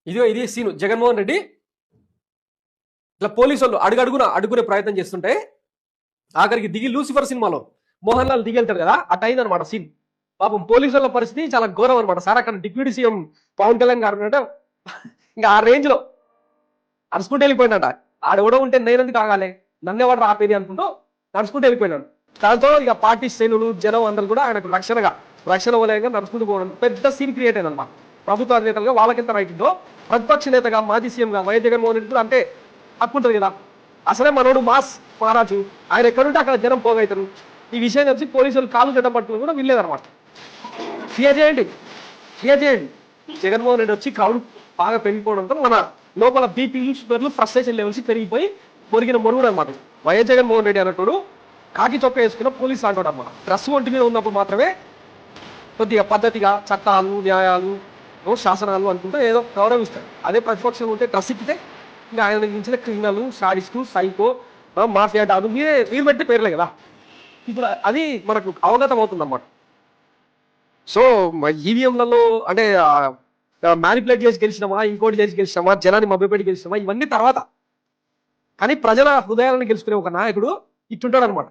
ఇది సీను జగన్మోహన్ రెడ్డి ఇట్లా పోలీసు వాళ్ళు అడుగునే ప్రయత్నం చేస్తుంటే ఆఖరికి దిగి లూసిఫర్ సినిమాలో మోహన్ లాల్ దిగెళ్తాడు కదా అట్ అయిందనమాట సీన్. పాపం పోలీసుల పరిస్థితి చాలా ఘోరం అనమాట. సార్ అక్కడ డిప్యూటీ సీఎం పవన్ కళ్యాణ్ గారు అంటే ఇంకా ఆ రేంజ్ లో నడుచుకుంటూ వెళ్ళిపోయినట. ఆడెవడో ఉంటే నేనందుకు కాగాలి, నన్నెవాడు రాపేది అనుకుంటూ నడుచుకుంటూ వెళ్ళిపోయినాడు. దాంతో ఇక పార్టీ శ్రేణులు జనం అందరూ కూడా ఆయనకు రక్షణ వలయంగా నడుచుకుంటూ పోవడం పెద్ద సీన్ క్రియేట్ అయింది అనమాట. ప్రభుత్వ అధినేతలుగా వాళ్ళకింత రైట్ ఉందో ప్రతిపక్ష నేతగా మాజీ సీఎంగా వైఎస్ జగన్మోహన్ రెడ్డి కూడా అంటే హక్కు ఉంటుంది కదా. అసలే మనోడు మాస్ మహారాజు, ఆయన ఎక్కడుంటే అక్కడ జనం పోగవుతారు. ఈ విషయం తెలిసి పోలీసులు కాలు గడ్డ పట్టుకుని కూడా వినలేదన్నమాట. క్లియర్ చేయండి. జగన్మోహన్ రెడ్డి వచ్చి క్రౌడ్ బాగా పెరిగిపోవడంతో మన లోపల బీపీ షుగర్లు ఫ్రస్ట్రేషన్ లెవెల్స్ పెరిగిపోయి మొరుగుడు అనమాట. వైఎస్ జగన్మోహన్ రెడ్డి అన్నట్టు కాకి చొక్క వేసుకున్న పోలీసులు అంటాడు అన్నమాట. డ్రెస్ ఒంటి మీద ఉన్నప్పుడు మాత్రమే కొద్దిగా పద్ధతిగా చట్టాలు న్యాయాలు శాసనాలు అనుకుంటే ఏదో గౌరవిస్తాడు. అదే ప్రతిపక్షం ఉంటే డ్రెస్ ఇప్పితే ఇంకా ఆయన మించిన క్రిమినల్, సాడిస్టు, సైకో, మాఫియా డాలు మీరు పెట్టే పేర్లే కదా. ఇప్పుడు అది మనకు అవగతం అవుతుంది అన్నమాట. సో ఈవీఎంలలో అంటే మ్యానిపులేట్ చేసి గెలిచినామా, ఇంకోటి చేసి గెలిచినామా, జనాన్ని మభ్యపెట్టి గెలిచినామా, ఇవన్నీ తర్వాత. కానీ ప్రజల హృదయాలను గెలుచుకునే ఒక నాయకుడు ఇట్టుంటాడు అనమాట.